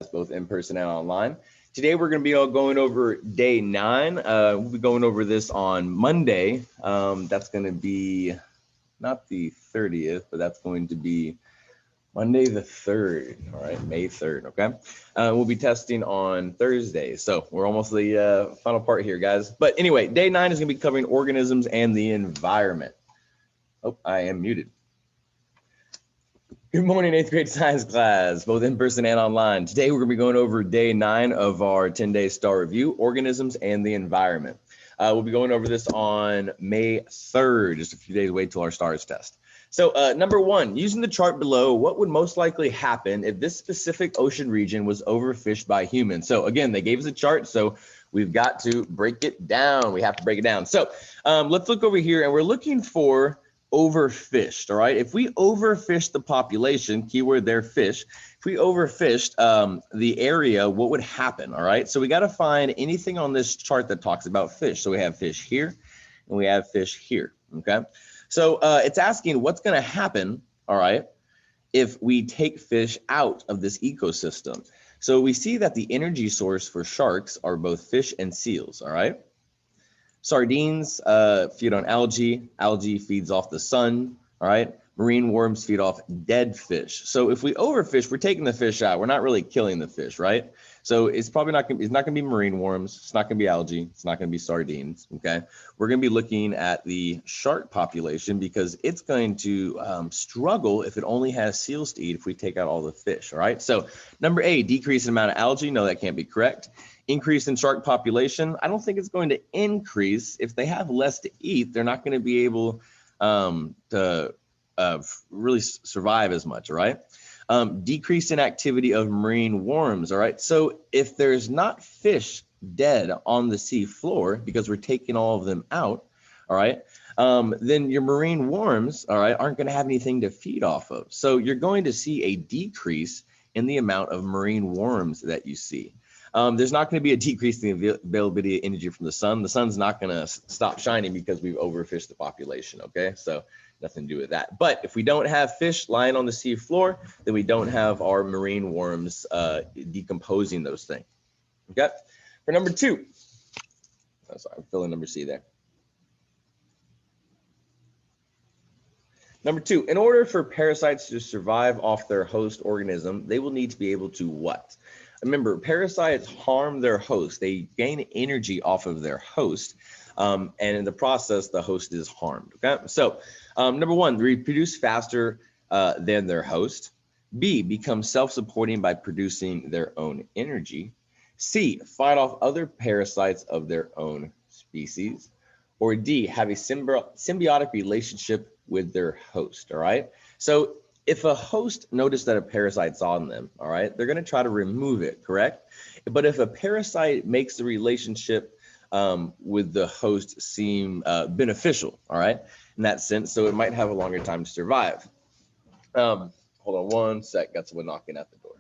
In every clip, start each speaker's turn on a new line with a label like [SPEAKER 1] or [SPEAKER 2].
[SPEAKER 1] both in person and online. Today, we're going to be going over day 9. We'll be going over this on Monday. That's going to be not the 30th, but that's going to be Monday the 3rd, all right, May 3rd, okay? We'll be testing on Thursday, so we're almost the final part here, guys. But anyway, day 9 is going to be covering organisms and the environment. Oh, I am muted. Good morning, 8th grade science class, both in person and online. Today, we're going to be going over day 9 of our 10-day STAAR review, organisms and the environment. We'll be going over this on May 3rd, just a few days away till our STAARS test. So number 1, using the chart below, what would most likely happen if this specific ocean region was overfished by humans? So again, they gave us a chart, so we've got to break it down. We have to break it down. So let's look over here, and we're looking for overfished, all right? If we overfished the population, keyword there, fish, if we overfished the area, what would happen, all right? So we got to find anything on this chart that talks about fish. So we have fish here, and we have fish here, okay? So it's asking what's going to happen, all right, if we take fish out of this ecosystem. So we see that the energy source for sharks are both fish and seals, all right? Sardines feed on algae. Algae feeds off the sun, all right? Marine worms feed off dead fish. So if we overfish, we're taking the fish out. We're not really killing the fish, right? So it's probably not going to be marine worms. It's not going to be algae. It's not going to be sardines, okay? We're going to be looking at the shark population because it's going to struggle if it only has seals to eat if we take out all the fish, all right? So number A, decrease in amount of algae. No, that can't be correct. Increase in shark population. I don't think it's going to increase. If they have less to eat, they're not going to be able to really survive as much, all right? Decrease in activity of marine worms, all right? So if there's not fish dead on the sea floor because we're taking all of them out, all right, then your marine worms, all right, aren't gonna have anything to feed off of. So you're going to see a decrease in the amount of marine worms that you see. There's not going to be a decrease in the availability of energy from the sun. The sun's not going to stop shining because we've overfished the population, okay? So nothing to do with that. But if we don't have fish lying on the sea floor, then we don't have our marine worms decomposing those things, okay? For number 2, oh, sorry, I'm filling number C there. Number 2, in order for parasites to survive off their host organism, they will need to be able to what? Remember, parasites harm their host. They gain energy off of their host, and in the process, the host is harmed, okay? So number 1, reproduce faster than their host. B, become self-supporting by producing their own energy. C, fight off other parasites of their own species. Or D, have a symbiotic relationship with their host, all right? So if a host noticed that a parasite's on them, all right, they're going to try to remove it, correct? But if a parasite makes the relationship with the host seem beneficial, all right, in that sense, so it might have a longer time to survive. Hold on one sec, got someone knocking at the door.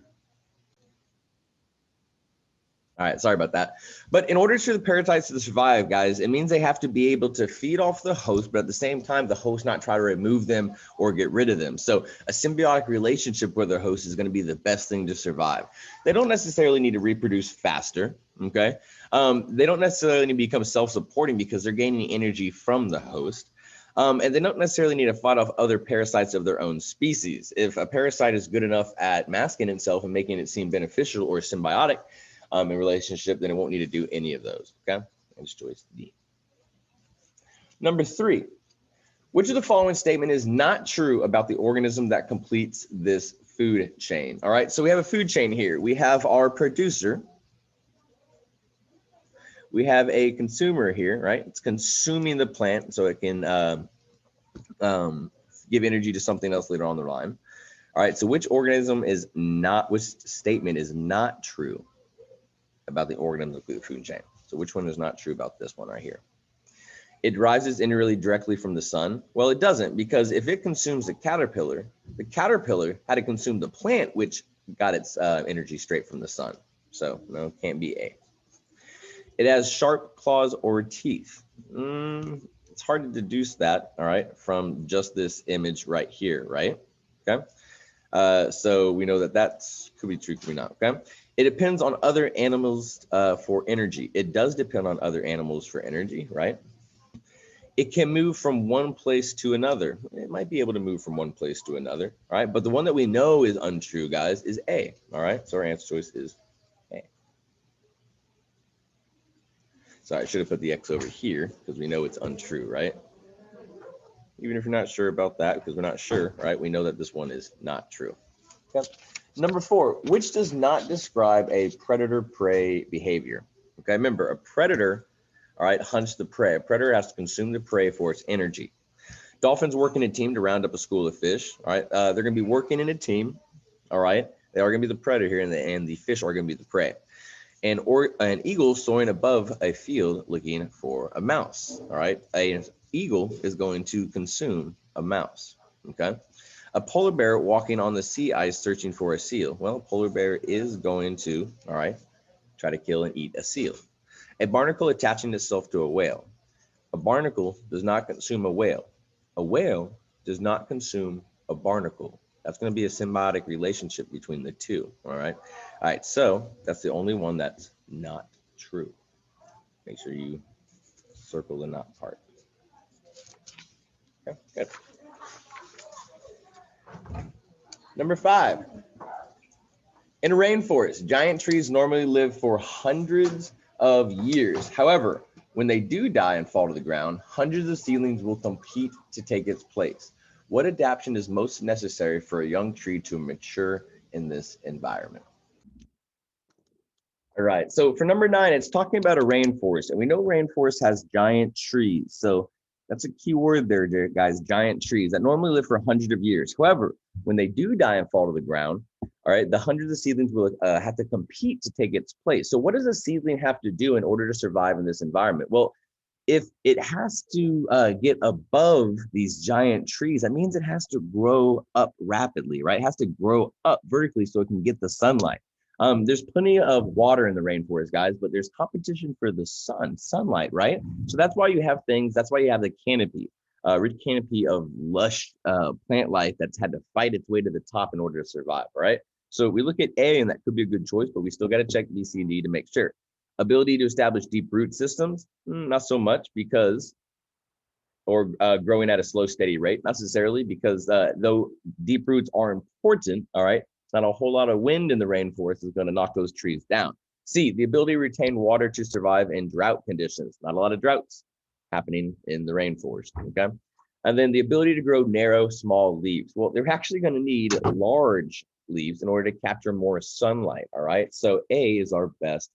[SPEAKER 1] All right, sorry about that. But in order for the parasites to survive, guys, it means they have to be able to feed off the host, but at the same time, the host not try to remove them or get rid of them. So a symbiotic relationship with their host is going to be the best thing to survive. They don't necessarily need to reproduce faster, okay? They don't necessarily need to become self-supporting because they're gaining energy from the host. And they don't necessarily need to fight off other parasites of their own species. If a parasite is good enough at masking itself and making it seem beneficial or symbiotic, in relationship, then it won't need to do any of those, okay? That's choice D. Number 3, which of the following statement is not true about the organism that completes this food chain? All right, so we have a food chain here. We have our producer. We have a consumer here, right? It's consuming the plant so it can give energy to something else later on the line. All right, so which statement is not true about the organisms of the food chain? So which one is not true about this one right here? It derives its energy directly from the sun. Well, it doesn't, because if it consumes the caterpillar had to consume the plant, which got its energy straight from the sun. So no, can't be A. It has sharp claws or teeth. It's hard to deduce that, all right, from just this image right here, right? Okay. So we know that could be true, could be not, okay? It depends on other animals for energy. It does depend on other animals for energy, right? It can move from one place to another. It might be able to move from one place to another, all right? But the one that we know is untrue, guys, is A, all right? So our answer choice is A. Sorry, I should have put the X over here because we know it's untrue, right? Even if you're not sure about that, because we're not sure, right? We know that this one is not true. Okay. Number 4, which does not describe a predator-prey behavior. Okay, remember, a predator, all right, hunts the prey. A predator has to consume the prey for its energy. Dolphins work in a team to round up a school of fish, all right? They're going to be working in a team, all right? They are going to be the predator here, and the fish are going to be the prey. And an eagle soaring above a field looking for a mouse, all right? An eagle is going to consume a mouse, okay? A polar bear walking on the sea ice searching for a seal. Well, a polar bear is going to, all right, try to kill and eat a seal. A barnacle attaching itself to a whale. A barnacle does not consume a whale. A whale does not consume a barnacle. That's going to be a symbiotic relationship between the two, all right? All right, so that's the only one that's not true. Make sure you circle the not part. Okay, good. Number 5. In a rainforest, giant trees normally live for hundreds of years. However, when they do die and fall to the ground, hundreds of seedlings will compete to take its place. What adaptation is most necessary for a young tree to mature in this environment? All right, so for number 9, it's talking about a rainforest, and we know rainforest has giant trees. So that's a key word there, guys, giant trees that normally live for hundreds of years. However, when they do die and fall to the ground, all right, the hundreds of seedlings will have to compete to take its place. So what does a seedling have to do in order to survive in this environment? Well, if it has to get above these giant trees, that means it has to grow up rapidly, right? It has to grow up vertically so it can get the sunlight. There's plenty of water in the rainforest, guys, but there's competition for the sunlight, right? So that's why you have things, that's why you have the canopy, rich canopy of lush plant life that's had to fight its way to the top in order to survive, right? So we look at A, and that could be a good choice, but we still got to check B, C, and D to make sure. Ability to establish deep root systems, not so much because, or growing at a slow, steady rate, not necessarily because though deep roots are important, all right, not a whole lot of wind in the rainforest is going to knock those trees down. C, the ability to retain water to survive in drought conditions, not a lot of droughts happening in the rainforest, okay? And then the ability to grow narrow, small leaves. Well, they're actually going to need large leaves in order to capture more sunlight, all right? So A is our best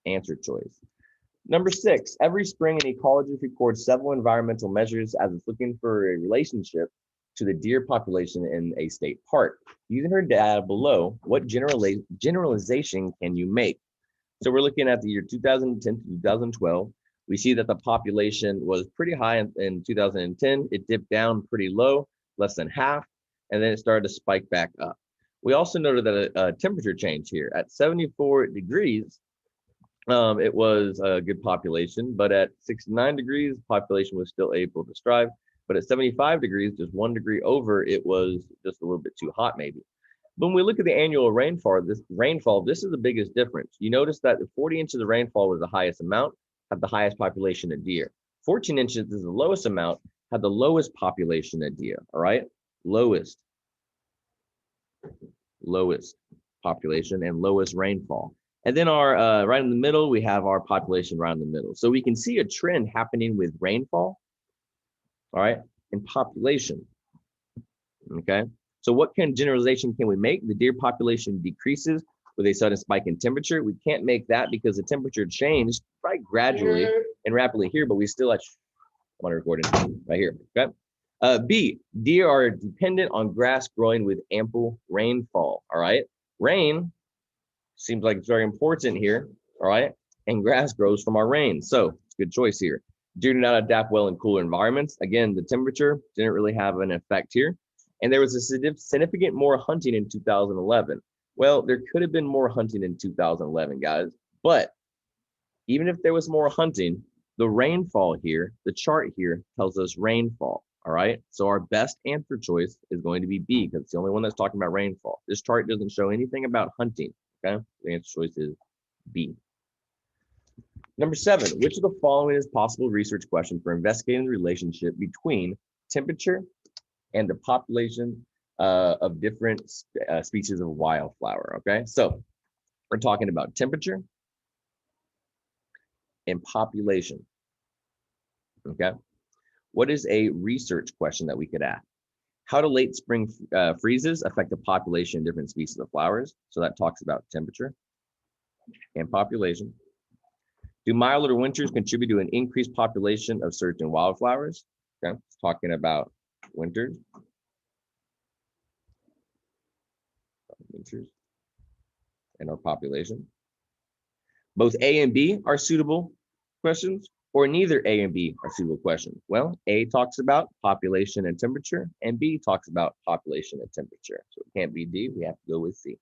[SPEAKER 1] answer choice. Number 6, every spring an ecologist records several environmental measures as it's looking for a relationship to the deer population in a state park. Using her data below, what generalization can you make? So we're looking at the year 2010 to 2012. We see that the population was pretty high in 2010. It dipped down pretty low, less than half, and then it started to spike back up. We also noted that a temperature change here. At 74 degrees, it was a good population, but at 69 degrees, population was still able to strive. But at 75 degrees, just 1 degree over, it was just a little bit too hot, maybe. But when we look at the annual rainfall, this is the biggest difference. You notice that the 40 inches of rainfall was the highest amount, had the highest population of deer. 14 inches is the lowest amount, had the lowest population of deer, all right? Lowest population and lowest rainfall. And then our right in the middle, we have our population right in the middle. So we can see a trend happening with rainfall, all right, and population, okay? So what generalization can we make? The deer population decreases with a sudden spike in temperature. We can't make that because the temperature changed right gradually and rapidly here, but we still I'm on a recording right here, okay? B, deer are dependent on grass growing with ample rainfall, all right? Rain seems like it's very important here, all right? And grass grows from our rain, so it's a good choice here. Deer do not adapt well in cooler environments. Again, the temperature didn't really have an effect here. And there was a significant more hunting in 2011. Well, there could have been more hunting in 2011, guys, but even if there was more hunting, the rainfall here, the chart here tells us rainfall, all right? So our best answer choice is going to be B because it's the only one that's talking about rainfall. This chart doesn't show anything about hunting, Okay, the answer choice is B. Number 7, which of the following is possible research question for investigating the relationship between temperature and the population of different species of wildflower? Okay, so we're talking about temperature and population. Okay, what is a research question that we could ask? How do late spring freezes affect the population of different species of flowers? So that talks about temperature and population. Do milder winters contribute to an increased population of certain wildflowers? Okay, it's talking about winters. And our population. Both A and B are suitable questions, or neither A and B are suitable questions. Well, A talks about population and temperature, and B talks about population and temperature. So it can't be D, we have to go with C.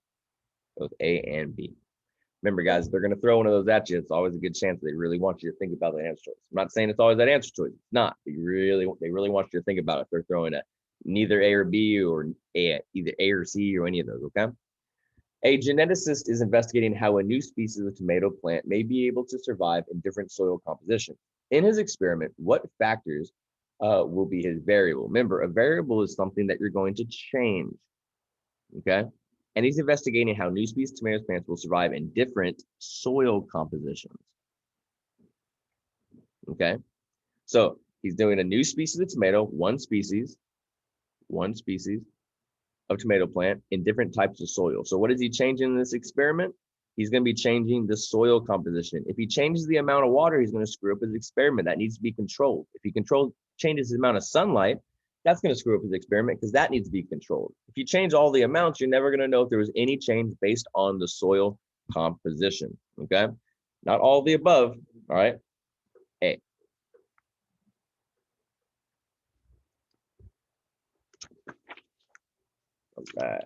[SPEAKER 1] Both A and B. Remember, guys, if they're going to throw one of those at you, it's always a good chance they really want you to think about the answer choice. I'm not saying it's always that answer choice. It's not. They really want you to think about it if they're throwing a neither A or B or either A or C or any of those, okay? A geneticist is investigating how a new species of tomato plant may be able to survive in different soil composition. In his experiment, what factors will be his variable? Remember, a variable is something that you're going to change, okay? And he's investigating how new species of tomato plants will survive in different soil compositions, okay? So he's doing a new species of tomato, one species of tomato plant in different types of soil. So what is he changing in this experiment? He's going to be changing the soil composition. If he changes the amount of water, he's going to screw up his experiment. That needs to be controlled. If he changes the amount of sunlight, that's going to screw up his experiment because that needs to be controlled. If you change all the amounts, you're never going to know if there was any change based on the soil composition, okay? Not all of the above, all right? A. Okay.